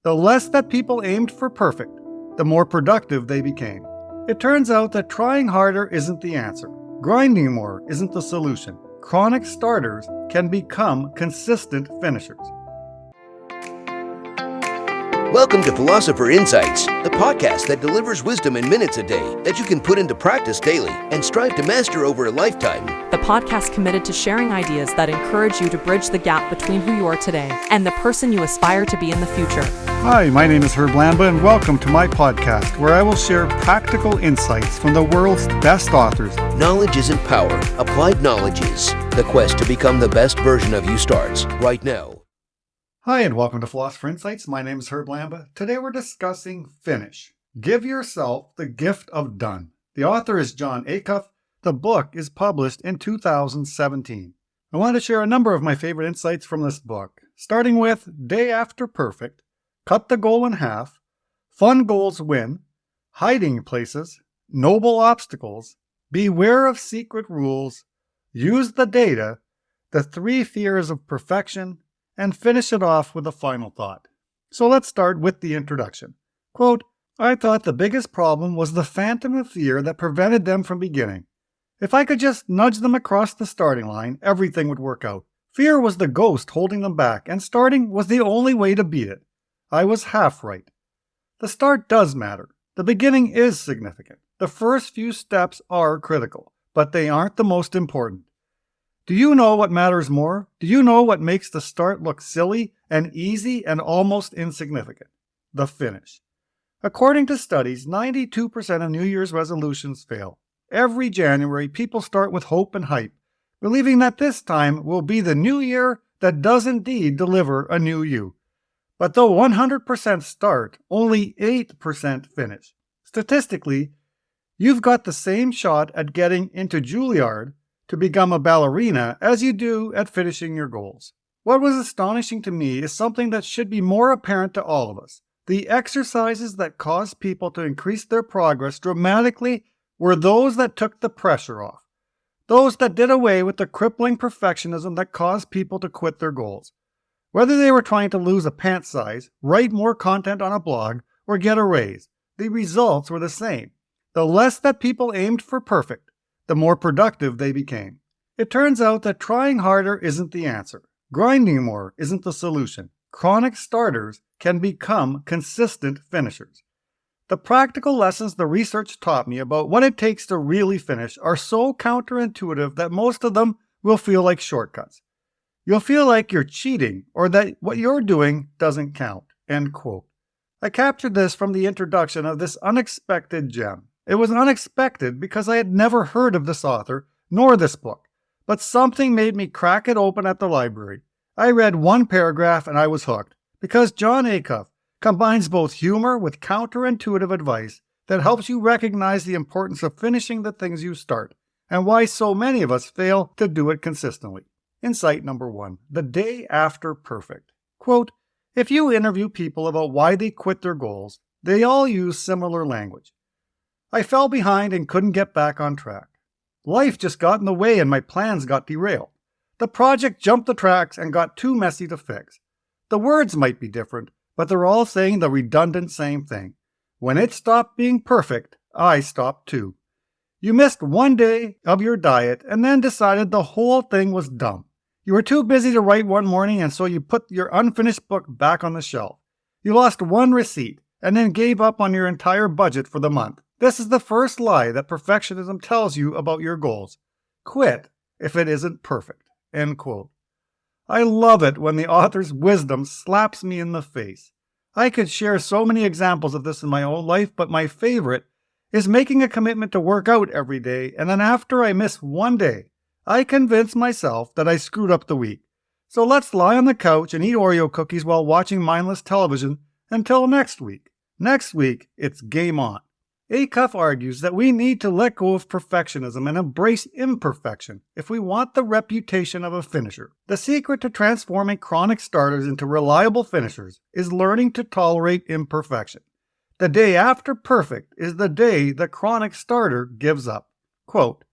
The less that people aimed for perfect, the more productive they became. It turns out that trying harder isn't the answer. Grinding more isn't the solution. Chronic starters can become consistent finishers. Welcome to Philosopher Insights, the podcast that delivers wisdom in minutes a day that you can put into practice daily and strive to master over a lifetime. The podcast committed to sharing ideas that encourage you to bridge the gap between who you are today and the person you aspire to be in the future. Hi, my name is Herb Lamba, and welcome to my podcast, where I will share practical insights from the world's best authors. Knowledge isn't power. Applied knowledge is. The quest to become the best version of you starts right now. Hi, and welcome to Philosopher Insights. My name is Herb Lamba. Today we're discussing finish. Give yourself the gift of done. The author is Jon Acuff. The book is published in 2017. I want to share a number of my favorite insights from this book, starting with Day After Perfect, Cut the Goal in Half, Fun Goals Win, Hiding Places, Noble Obstacles, Beware of Secret Rules, Use the Data, The Three Fears of Perfection, and finish it off with a final thought. So let's start with the introduction. Quote, I thought the biggest problem was the phantom of fear that prevented them from beginning. If I could just nudge them across the starting line, everything would work out. Fear was the ghost holding them back, and starting was the only way to beat it. I was half right. The start does matter. The beginning is significant. The first few steps are critical, but they aren't the most important. Do you know what matters more? Do you know what makes the start look silly and easy and almost insignificant? The finish. According to studies, 92% of New Year's resolutions fail. Every January, people start with hope and hype, believing that this time will be the new year that does indeed deliver a new you. But though 100% start, only 8% finish. Statistically, you've got the same shot at getting into Juilliard to become a ballerina as you do at finishing your goals. What was astonishing to me is something that should be more apparent to all of us. The exercises that caused people to increase their progress dramatically were those that took the pressure off. Those that did away with the crippling perfectionism that caused people to quit their goals. Whether they were trying to lose a pant size, write more content on a blog, or get a raise, the results were the same. The less that people aimed for perfect, the more productive they became. It turns out that trying harder isn't the answer. Grinding more isn't the solution. Chronic starters can become consistent finishers. The practical lessons the research taught me about what it takes to really finish are so counterintuitive that most of them will feel like shortcuts. You'll feel like you're cheating or that what you're doing doesn't count. End quote. I captured this from the introduction of this unexpected gem. It was unexpected because I had never heard of this author, nor this book, but something made me crack it open at the library. I read one paragraph and I was hooked, because Jon Acuff combines both humor with counterintuitive advice that helps you recognize the importance of finishing the things you start, and why so many of us fail to do it consistently. Insight number 1, the day after perfect. Quote, if you interview people about why they quit their goals, they all use similar language. I fell behind and couldn't get back on track. Life just got in the way and my plans got derailed. The project jumped the tracks and got too messy to fix. The words might be different, but they're all saying the redundant same thing. When it stopped being perfect, I stopped too. You missed one day of your diet and then decided the whole thing was dumb. You were too busy to write one morning, and so you put your unfinished book back on the shelf. You lost one receipt and then gave up on your entire budget for the month. This is the first lie that perfectionism tells you about your goals. Quit if it isn't perfect. End quote. I love it when the author's wisdom slaps me in the face. I could share so many examples of this in my own life, but my favorite is making a commitment to work out every day, and then after I miss one day, I convince myself that I screwed up the week. So let's lie on the couch and eat Oreo cookies while watching mindless television until next week. Next week, it's game on. Acuff argues that we need to let go of perfectionism and embrace imperfection if we want the reputation of a finisher. The secret to transforming chronic starters into reliable finishers is learning to tolerate imperfection. The day after perfect is the day the chronic starter gives up. Quote,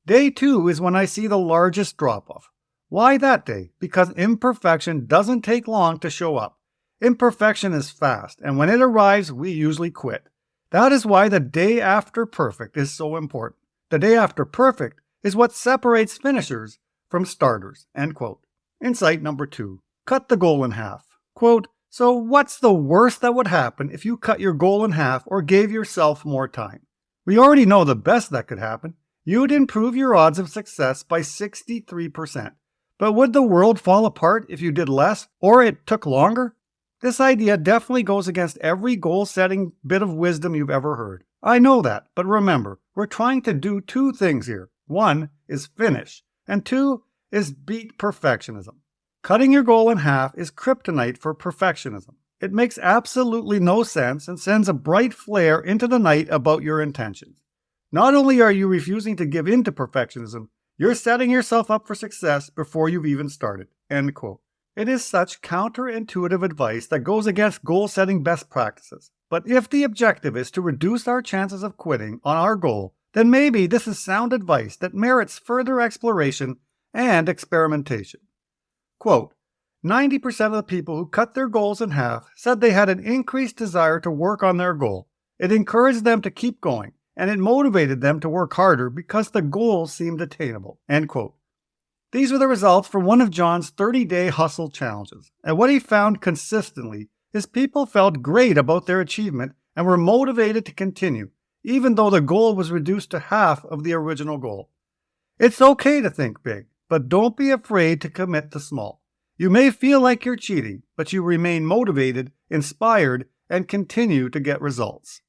Day 2 is when I see the largest drop-off. Why that day? Because imperfection doesn't take long to show up. Imperfection is fast, and when it arrives, we usually quit. That is why the day after perfect is so important. The day after perfect is what separates finishers from starters. End quote. Insight number 2. Cut the goal in half. Quote, so what's the worst that would happen if you cut your goal in half or gave yourself more time? We already know the best that could happen. You'd improve your odds of success by 63%. But would the world fall apart if you did less or it took longer? This idea definitely goes against every goal-setting bit of wisdom you've ever heard. I know that, but remember, we're trying to do 2 things here. 1 is finish, and 2 is beat perfectionism. Cutting your goal in half is kryptonite for perfectionism. It makes absolutely no sense and sends a bright flare into the night about your intentions. Not only are you refusing to give in to perfectionism, you're setting yourself up for success before you've even started. End quote. It is such counterintuitive advice that goes against goal-setting best practices. But if the objective is to reduce our chances of quitting on our goal, then maybe this is sound advice that merits further exploration and experimentation. Quote, 90% of the people who cut their goals in half said they had an increased desire to work on their goal. It encouraged them to keep going, and it motivated them to work harder because the goal seemed attainable. End quote. These were the results from one of Jon's 30-day hustle challenges, and what he found consistently is people felt great about their achievement and were motivated to continue, even though the goal was reduced to half of the original goal. It's okay to think big, but don't be afraid to commit to small. You may feel like you're cheating, but you remain motivated, inspired, and continue to get results.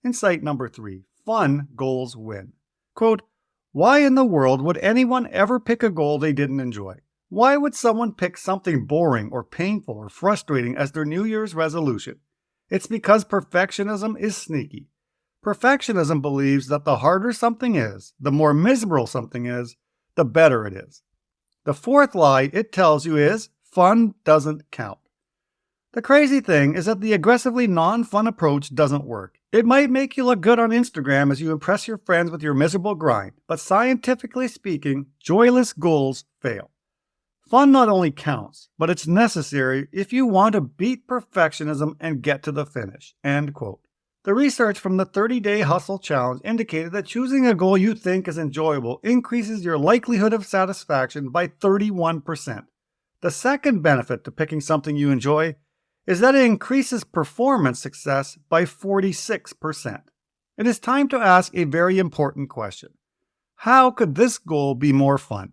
Insight number 3. Fun goals win. Quote, why in the world would anyone ever pick a goal they didn't enjoy? Why would someone pick something boring or painful or frustrating as their New Year's resolution? It's because perfectionism is sneaky. Perfectionism believes that the harder something is, the more miserable something is, the better it is. The 4th lie it tells you is, fun doesn't count. The crazy thing is that the aggressively non-fun approach doesn't work. It might make you look good on Instagram as you impress your friends with your miserable grind, but scientifically speaking, joyless goals fail. Fun not only counts, but it's necessary if you want to beat perfectionism and get to the finish. End quote. The research from the 30-day hustle challenge indicated that choosing a goal you think is enjoyable increases your likelihood of satisfaction by 31%. The second benefit to picking something you enjoy is that it increases performance success by 46%. It is time to ask a very important question. How could this goal be more fun?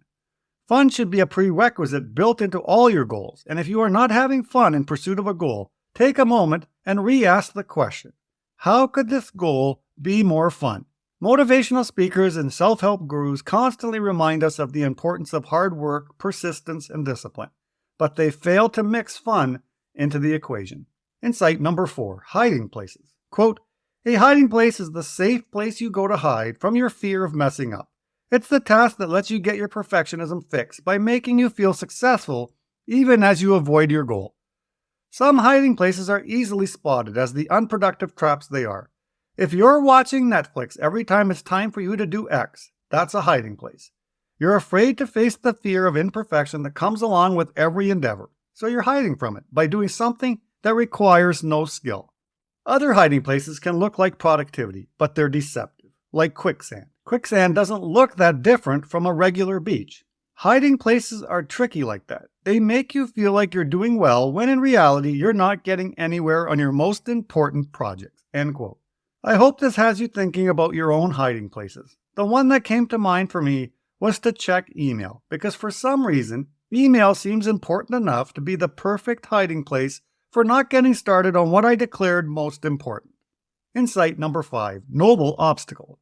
Fun should be a prerequisite built into all your goals, and if you are not having fun in pursuit of a goal, take a moment and re-ask the question. How could this goal be more fun? Motivational speakers and self-help gurus constantly remind us of the importance of hard work, persistence, and discipline, but they fail to mix fun into the equation. Insight number 4, hiding places. Quote, a hiding place is the safe place you go to hide from your fear of messing up. It's the task that lets you get your perfectionism fixed by making you feel successful even as you avoid your goal. Some hiding places are easily spotted as the unproductive traps they are. If you're watching Netflix every time it's time for you to do X, that's a hiding place. You're afraid to face the fear of imperfection that comes along with every endeavor, so you're hiding from it by doing something that requires no skill. Other hiding places can look like productivity, but they're deceptive, like quicksand. Quicksand doesn't look that different from a regular beach. Hiding places are tricky like that. They make you feel like you're doing well when in reality you're not getting anywhere on your most important projects. End quote. I hope this has you thinking about your own hiding places. The one that came to mind for me was to check email, because for some reason, email seems important enough to be the perfect hiding place for not getting started on what I declared most important. Insight number 5, noble obstacle.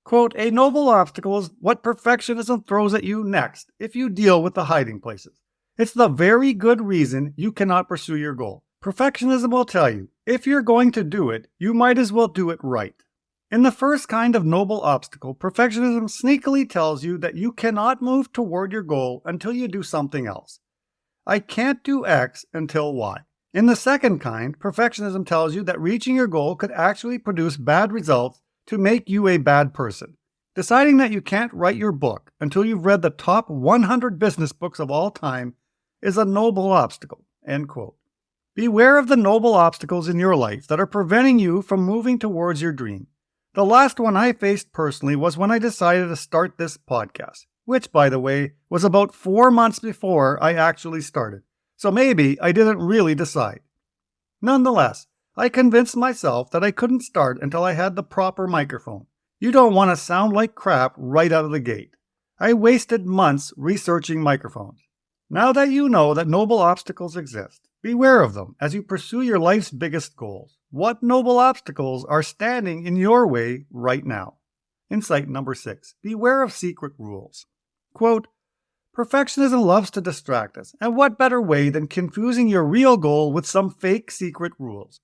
Quote, a noble obstacle is what perfectionism throws at you next if you deal with the hiding places. It's the very good reason you cannot pursue your goal. Perfectionism will tell you, if you're going to do it, you might as well do it right. In the first kind of noble obstacle, perfectionism sneakily tells you that you cannot move toward your goal until you do something else. I can't do X until Y. In the second kind, perfectionism tells you that reaching your goal could actually produce bad results to make you a bad person. Deciding that you can't write your book until you've read the top 100 business books of all time is a noble obstacle. End quote. Beware of the noble obstacles in your life that are preventing you from moving towards your dream. The last one I faced personally was when I decided to start this podcast, which, by the way, was about 4 months before I actually started. So maybe I didn't really decide. Nonetheless, I convinced myself that I couldn't start until I had the proper microphone. You don't want to sound like crap right out of the gate. I wasted months researching microphones. Now that you know that noble obstacles exist, beware of them as you pursue your life's biggest goals. What noble obstacles are standing in your way right now? Insight number 6. Beware of secret rules. Quote, perfectionism loves to distract us, and what better way than confusing your real goal with some fake secret rules?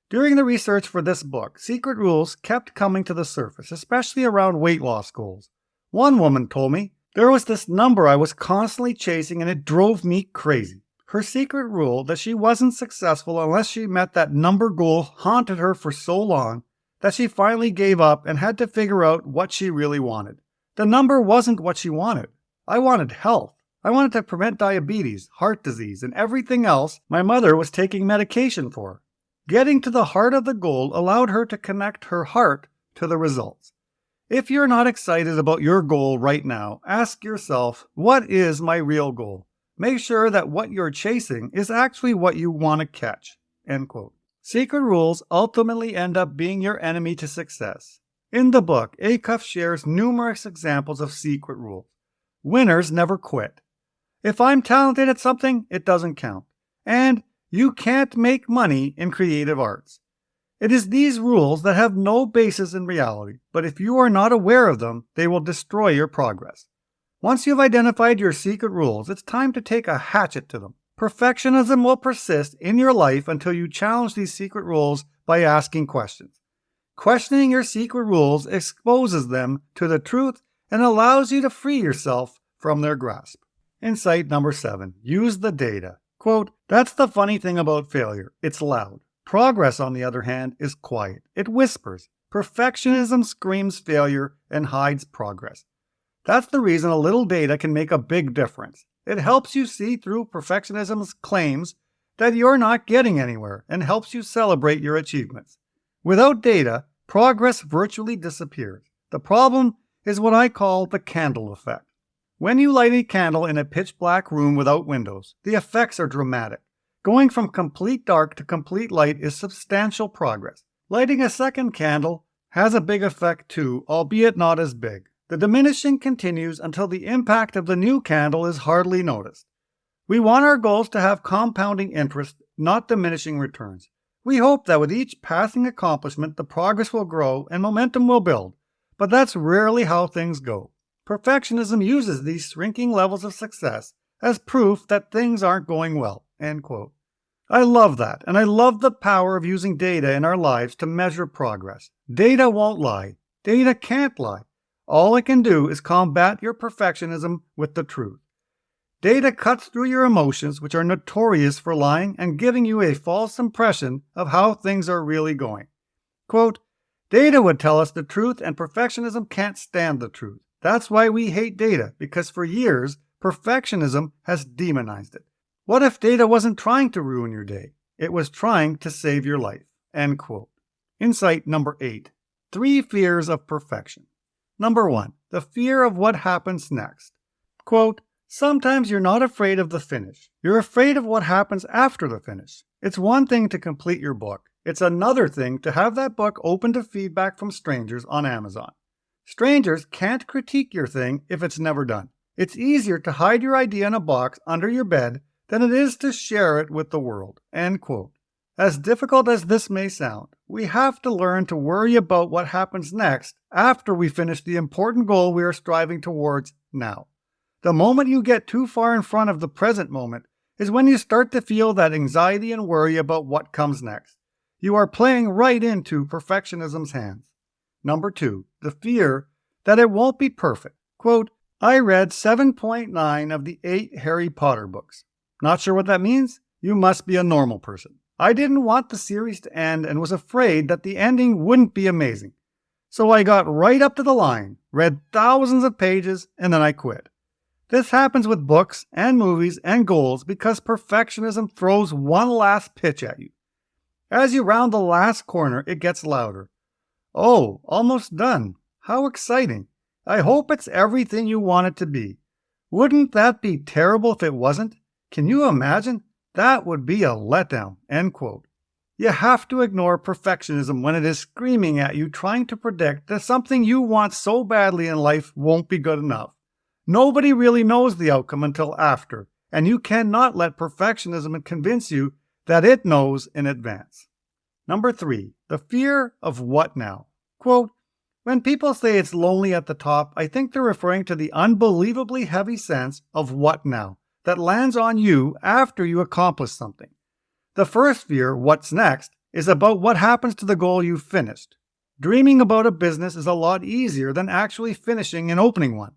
During the research for this book, secret rules kept coming to the surface, especially around weight loss goals. One woman told me, there was this number I was constantly chasing and it drove me crazy. Her secret rule that she wasn't successful unless she met that number goal haunted her for so long that she finally gave up and had to figure out what she really wanted. The number wasn't what she wanted. I wanted health. I wanted to prevent diabetes, heart disease, and everything else my mother was taking medication for. Getting to the heart of the goal allowed her to connect her heart to the results. If you're not excited about your goal right now, ask yourself, what is my real goal? Make sure that what you're chasing is actually what you want to catch. End quote. Secret rules ultimately end up being your enemy to success. In the book, Acuff shares numerous examples of secret rules. Winners never quit. If I'm talented at something, it doesn't count. And you can't make money in creative arts. It is these rules that have no basis in reality, but if you are not aware of them, they will destroy your progress. Once you've identified your secret rules, it's time to take a hatchet to them. Perfectionism will persist in your life until you challenge these secret rules by asking questions. Questioning your secret rules exposes them to the truth and allows you to free yourself from their grasp. Insight number 7. Use the data. Quote, that's the funny thing about failure. It's loud. Progress, on the other hand, is quiet. It whispers. Perfectionism screams failure and hides progress. That's the reason a little data can make a big difference. It helps you see through perfectionism's claims that you're not getting anywhere and helps you celebrate your achievements. Without data, progress virtually disappears. The problem is what I call the candle effect. When you light a candle in a pitch-black room without windows, the effects are dramatic. Going from complete dark to complete light is substantial progress. Lighting a second candle has a big effect too, albeit not as big. The diminishing continues until the impact of the new candle is hardly noticed. We want our goals to have compounding interest, not diminishing returns. We hope that with each passing accomplishment, the progress will grow and momentum will build, but that's rarely how things go. Perfectionism uses these shrinking levels of success as proof that things aren't going well. End quote. I love that, and I love the power of using data in our lives to measure progress. Data won't lie. Data can't lie. All it can do is combat your perfectionism with the truth. Data cuts through your emotions, which are notorious for lying and giving you a false impression of how things are really going. Quote, data would tell us the truth, and perfectionism can't stand the truth. That's why we hate data, because for years, perfectionism has demonized it. What if data wasn't trying to ruin your day? It was trying to save your life. End quote. Insight number 8. 3 fears of perfection. Number 1. The fear of what happens next. Quote, sometimes you're not afraid of the finish. You're afraid of what happens after the finish. It's one thing to complete your book. It's another thing to have that book open to feedback from strangers on Amazon. Strangers can't critique your thing if it's never done. It's easier to hide your idea in a box under your bed than it is to share it with the world. End quote. As difficult as this may sound, we have to learn to worry about what happens next after we finish the important goal we are striving towards now. The moment you get too far in front of the present moment is when you start to feel that anxiety and worry about what comes next. You are playing right into perfectionism's hands. Number 2, the fear that it won't be perfect. Quote, I read 7.9 of the 8 Harry Potter books. Not sure what that means? You must be a normal person. I didn't want the series to end and was afraid that the ending wouldn't be amazing. So I got right up to the line, read thousands of pages, and then I quit. This happens with books and movies and goals because perfectionism throws one last pitch at you. As you round the last corner, it gets louder. Oh, almost done. How exciting. I hope it's everything you want it to be. Wouldn't that be terrible if it wasn't? Can you imagine? That would be a letdown. End quote. You have to ignore perfectionism when it is screaming at you, trying to predict that something you want so badly in life won't be good enough. Nobody really knows the outcome until after, and you cannot let perfectionism convince you that it knows in advance. Number 3, the fear of what now? Quote, when people say it's lonely at the top, I think they're referring to the unbelievably heavy sense of what now that lands on you after you accomplish something. The first fear, what's next, is about what happens to the goal you've finished. Dreaming about a business is a lot easier than actually finishing and opening one.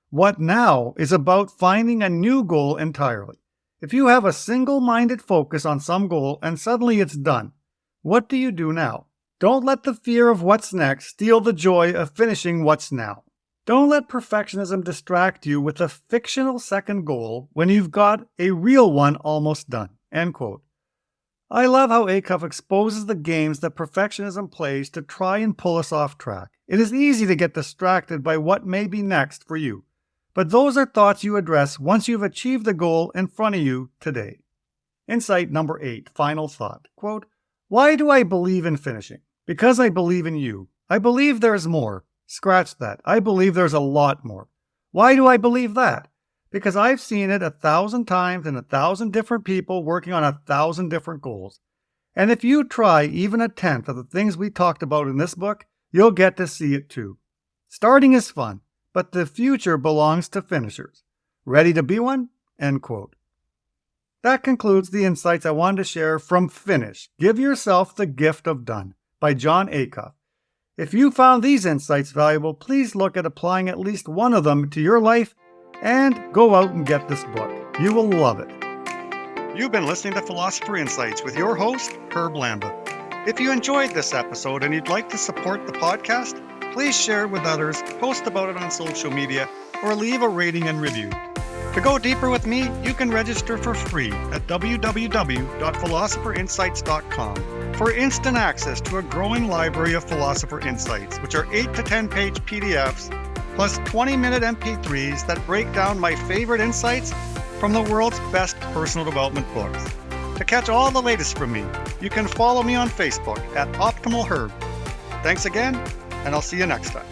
What now is about finding a new goal entirely. If you have a single-minded focus on some goal and suddenly it's done, what do you do now? Don't let the fear of what's next steal the joy of finishing what's now. Don't let perfectionism distract you with a fictional second goal when you've got a real one almost done. End quote. I love how Acuff exposes the games that perfectionism plays to try and pull us off track. It is easy to get distracted by what may be next for you, but those are thoughts you address once you've achieved the goal in front of you today. Insight number 8, final thought. Quote, why do I believe in finishing? Because I believe in you. I believe there's more. Scratch that. I believe there's a lot more. Why do I believe that? Because I've seen it 1,000 times in 1,000 different people working on 1,000 different goals. And if you try even 1/10 of the things we talked about in this book, you'll get to see it too. Starting is fun, but the future belongs to finishers. Ready to be one? End quote. That concludes the insights I wanted to share from Finish. Give Yourself the Gift of Done by Jon Acuff. If you found these insights valuable, please look at applying at least one of them to your life and go out and get this book. You will love it. You've been listening to Philosopher Insights with your host, Herb Lamba. If you enjoyed this episode and you'd like to support the podcast, please share it with others, post about it on social media, or leave a rating and review. To go deeper with me, you can register for free at www.philosopherinsights.com for instant access to a growing library of Philosopher Insights, which are 8 to 10 page PDFs plus 20-minute MP3s that break down my favorite insights from the world's best personal development books. To catch all the latest from me, you can follow me on Facebook at Optimal Herb. Thanks again, and I'll see you next time.